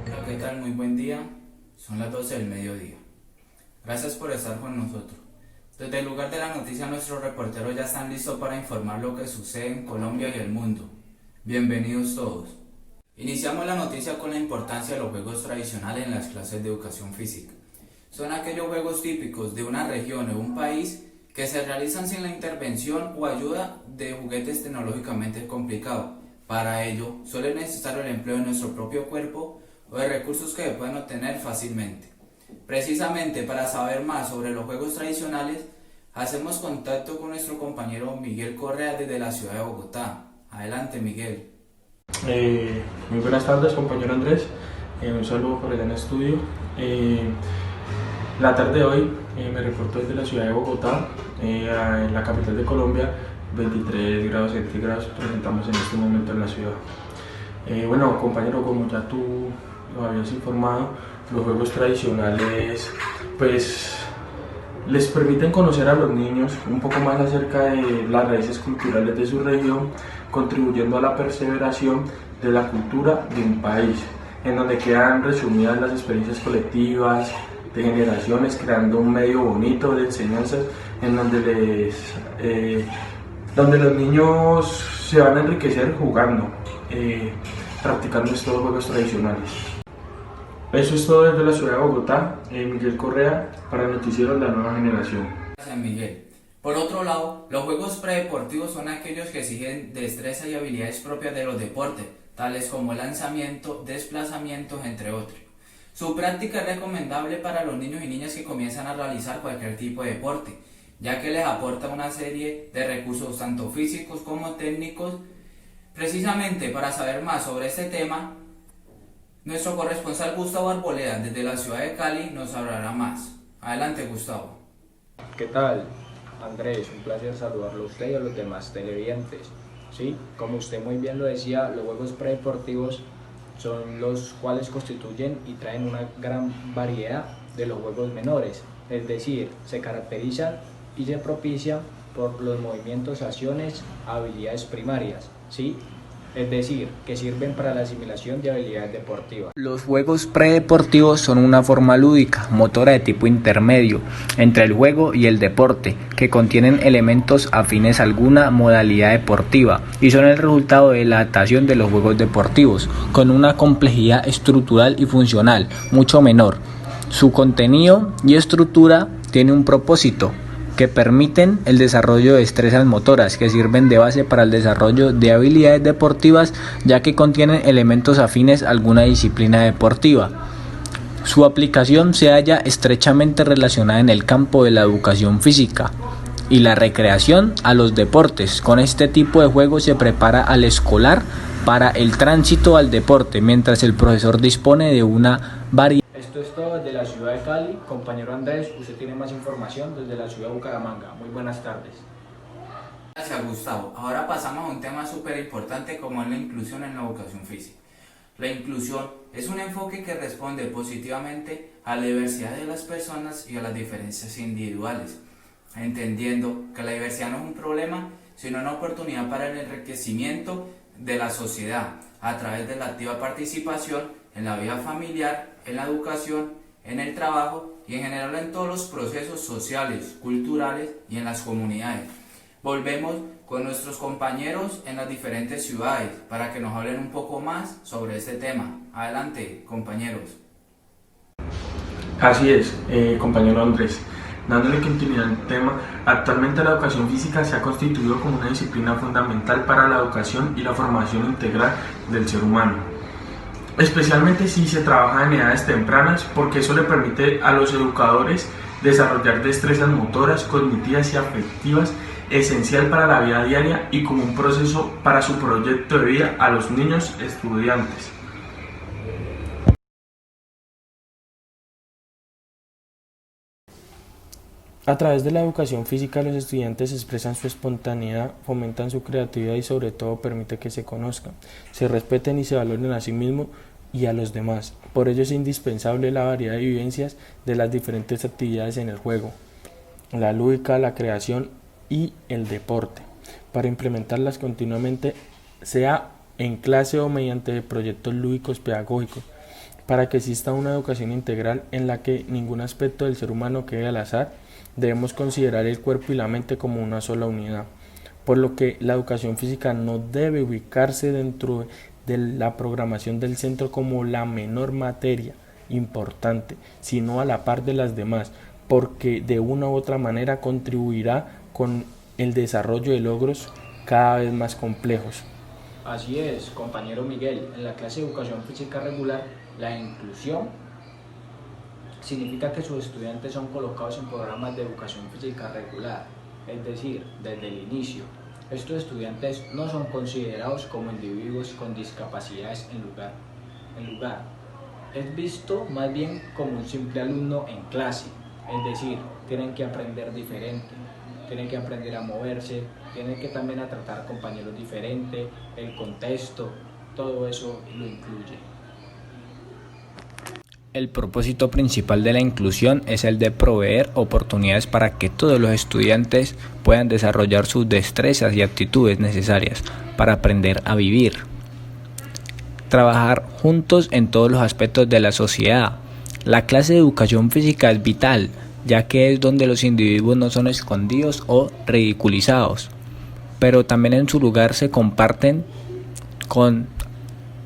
Hola, ¿qué tal? Muy buen día. Son las 12 del mediodía. Gracias por estar con nosotros. Desde el lugar de la noticia, nuestros reporteros ya están listos para informar lo que sucede en Colombia y el mundo. Bienvenidos todos. Iniciamos la noticia con la importancia de los juegos tradicionales en las clases de educación física. Son aquellos juegos típicos de una región o un país que se realizan sin la intervención o ayuda de juguetes tecnológicamente complicados. Para ello, suele necesario el empleo de nuestro propio cuerpo o de recursos que se pueden obtener fácilmente. Precisamente para saber más sobre los juegos tradicionales, hacemos contacto con nuestro compañero Miguel Correa desde la ciudad de Bogotá. Adelante, Miguel. Muy buenas tardes, compañero Andrés. Un saludo por allá en el estudio. La tarde de hoy me reporto desde la ciudad de Bogotá, en la capital de Colombia. 23 grados centígrados presentamos en este momento en la ciudad. Bueno, compañero, como ya tú lo habías informado, los juegos tradicionales pues les permiten conocer a los niños un poco más acerca de las raíces culturales de su región, contribuyendo a la perseveración de la cultura de un país, en donde quedan resumidas las experiencias colectivas de generaciones, creando un medio bonito de enseñanzas en donde los niños se van a enriquecer jugando, practicando estos juegos tradicionales. Eso es todo desde la ciudad de Bogotá. Miguel Correa para el Noticiero La Nueva Generación. Gracias, Miguel. Por otro lado, los juegos predeportivos son aquellos que exigen destreza y habilidades propias de los deportes, tales como lanzamiento, desplazamientos, entre otros. Su práctica es recomendable para los niños y niñas que comienzan a realizar cualquier tipo de deporte, ya que les aporta una serie de recursos tanto físicos como técnicos. Precisamente para saber más sobre este tema, nuestro corresponsal Gustavo Arboleda desde la ciudad de Cali nos hablará más. Adelante, Gustavo. ¿Qué tal, Andrés? Un placer saludarlo a usted y a los demás televidentes. Sí, como usted muy bien lo decía, los juegos predeportivos son los cuales constituyen y traen una gran variedad de los juegos menores, es decir, se caracterizan y se propician por los movimientos, acciones, habilidades primarias, ¿sí? Es decir, que sirven para la asimilación de habilidades deportivas. Los juegos predeportivos son una forma lúdica, motora de tipo intermedio, entre el juego y el deporte, que contienen elementos afines a alguna modalidad deportiva, y son el resultado de la adaptación de los juegos deportivos, con una complejidad estructural y funcional mucho menor. Su contenido y estructura tiene un propósito, que permiten el desarrollo de destrezas motoras que sirven de base para el desarrollo de habilidades deportivas, ya que contienen elementos afines a alguna disciplina deportiva. Su aplicación se halla estrechamente relacionada en el campo de la educación física y la recreación a los deportes. Con este tipo de juegos se prepara al escolar para el tránsito al deporte, mientras el profesor dispone de una variedad. Esto es todo desde la ciudad de Cali. Compañero Andrés, usted tiene más información desde la ciudad de Bucaramanga. Muy buenas tardes. Gracias, Gustavo. Ahora pasamos a un tema súper importante como es la inclusión en la educación física. La inclusión es un enfoque que responde positivamente a la diversidad de las personas y a las diferencias individuales, entendiendo que la diversidad no es un problema, sino una oportunidad para el enriquecimiento de la sociedad a través de la activa participación en la vida familiar, en la educación, en el trabajo y en general en todos los procesos sociales, culturales y en las comunidades. Volvemos con nuestros compañeros en las diferentes ciudades para que nos hablen un poco más sobre este tema. Adelante, compañeros. Así es, compañero Andrés. Dándole continuidad al tema, actualmente la educación física se ha constituido como una disciplina fundamental para la educación y la formación integral del ser humano, especialmente si se trabaja en edades tempranas, porque eso le permite a los educadores desarrollar destrezas motoras, cognitivas y afectivas, esencial para la vida diaria y como un proceso para su proyecto de vida a los niños estudiantes. A través de la educación física, los estudiantes expresan su espontaneidad, fomentan su creatividad y sobre todo permite que se conozcan, se respeten y se valoren a sí mismos y a los demás. Por ello es indispensable la variedad de vivencias de las diferentes actividades en el juego, la lúdica, la creación y el deporte, para implementarlas continuamente, sea en clase o mediante proyectos lúdicos pedagógicos, para que exista una educación integral en la que ningún aspecto del ser humano quede al azar. Debemos considerar el cuerpo y la mente como una sola unidad, por lo que la educación física no debe ubicarse dentro de la programación del centro como la menor materia importante, sino a la par de las demás, porque de una u otra manera contribuirá con el desarrollo de logros cada vez más complejos. Así es, compañero Miguel, en la clase de educación física regular, la inclusión significa que sus estudiantes son colocados en programas de educación física regular, es decir, desde el inicio. Estos estudiantes no son considerados como individuos con discapacidades en lugar. Es visto más bien como un simple alumno en clase, es decir, tienen que aprender diferente, tienen que aprender a moverse, tienen que también a tratar compañeros diferentes, el contexto, todo eso lo incluye. El propósito principal de la inclusión es el de proveer oportunidades para que todos los estudiantes puedan desarrollar sus destrezas y aptitudes necesarias para aprender a vivir. Trabajar juntos en todos los aspectos de la sociedad. La clase de educación física es vital, ya que es donde los individuos no son escondidos o ridiculizados, pero también en su lugar se comparten con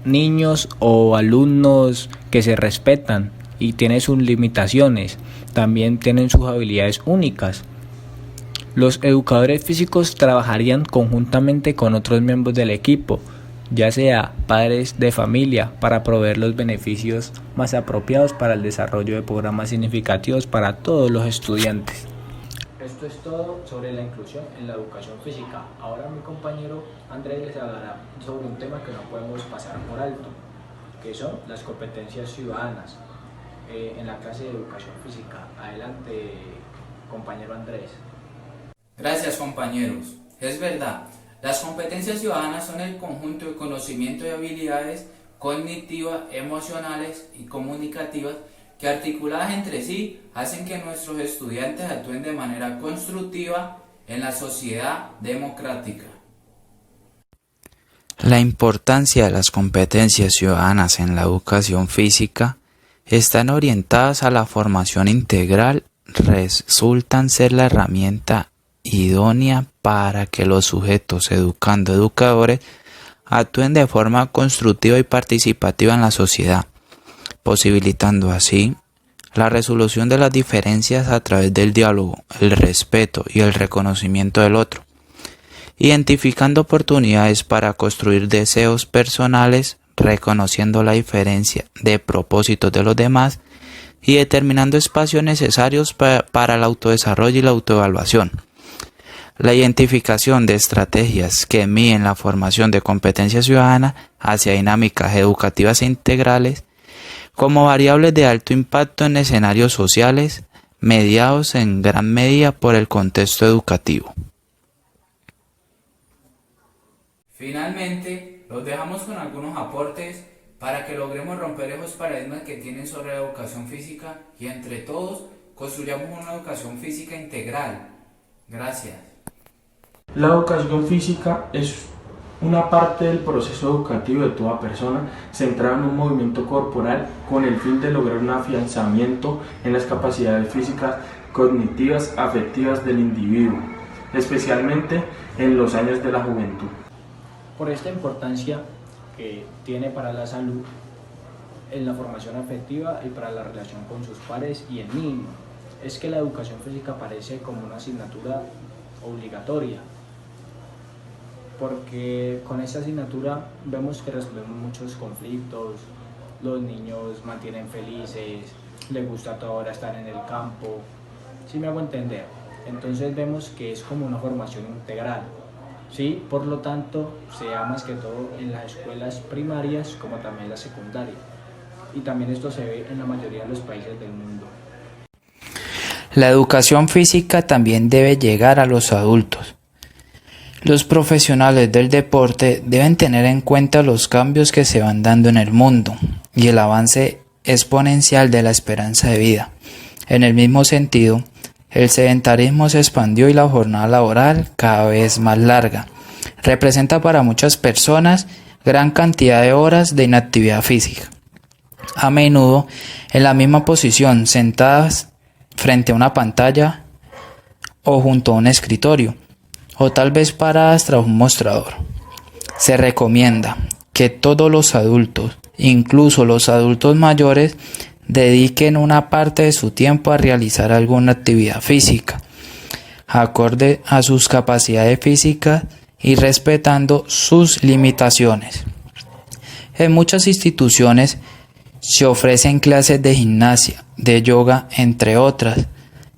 niños o alumnos que se respetan y tienen sus limitaciones, también tienen sus habilidades únicas. Los educadores físicos trabajarían conjuntamente con otros miembros del equipo, ya sea padres de familia, para proveer los beneficios más apropiados para el desarrollo de programas significativos para todos los estudiantes. Esto es todo sobre la inclusión en la educación física. Ahora mi compañero Andrés les hablará sobre un tema que no podemos pasar por alto, que son las competencias ciudadanas en la clase de educación física. Adelante, compañero Andrés. Gracias, compañeros. Es verdad, las competencias ciudadanas son el conjunto de conocimiento y habilidades cognitivas, emocionales y comunicativas que, articuladas entre sí, hacen que nuestros estudiantes actúen de manera constructiva en la sociedad democrática. La importancia de las competencias ciudadanas en la educación física están orientadas a la formación integral, resultan ser la herramienta idónea para que los sujetos educadores actúen de forma constructiva y participativa en la sociedad, posibilitando así la resolución de las diferencias a través del diálogo, el respeto y el reconocimiento del otro, identificando oportunidades para construir deseos personales, reconociendo la diferencia de propósitos de los demás y determinando espacios necesarios para el autodesarrollo y la autoevaluación. La identificación de estrategias que miden la formación de competencias ciudadanas hacia dinámicas educativas integrales como variables de alto impacto en escenarios sociales mediados en gran medida por el contexto educativo. Finalmente, los dejamos con algunos aportes para que logremos romper esos paradigmas que tienen sobre la educación física y entre todos construyamos una educación física integral. Gracias. La educación física es una parte del proceso educativo de toda persona centrada en un movimiento corporal con el fin de lograr un afianzamiento en las capacidades físicas, cognitivas, afectivas del individuo, especialmente en los años de la juventud. Por esta importancia que tiene para la salud en la formación afectiva y para la relación con sus pares y el niño, es que la educación física aparece como una asignatura obligatoria, porque con esta asignatura vemos que resolvemos muchos conflictos, los niños mantienen felices, les gusta a toda hora estar en el campo, ¿sí me hago entender? Entonces vemos que es como una formación integral, ¿sí? Por lo tanto, se da más que todo en las escuelas primarias como también en las secundarias, y también esto se ve en la mayoría de los países del mundo. La educación física también debe llegar a los adultos. Los profesionales del deporte deben tener en cuenta los cambios que se van dando en el mundo y el avance exponencial de la esperanza de vida. En el mismo sentido, el sedentarismo se expandió y la jornada laboral cada vez más larga. Representa para muchas personas gran cantidad de horas de inactividad física. A menudo en la misma posición, sentadas frente a una pantalla o junto a un escritorio, o tal vez paradas tras un mostrador. Se recomienda que todos los adultos, incluso los adultos mayores, dediquen una parte de su tiempo a realizar alguna actividad física, acorde a sus capacidades físicas y respetando sus limitaciones. En muchas instituciones se ofrecen clases de gimnasia, de yoga, entre otras.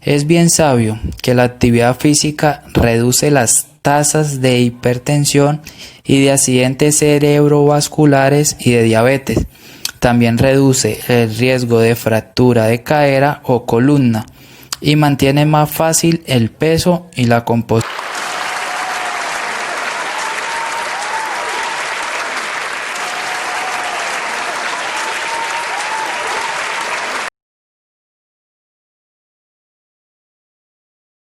Es bien sabio que la actividad física reduce las tasas de hipertensión y de accidentes cerebrovasculares y de diabetes. También reduce el riesgo de fractura de cadera o columna y mantiene más fácil el peso y la composición.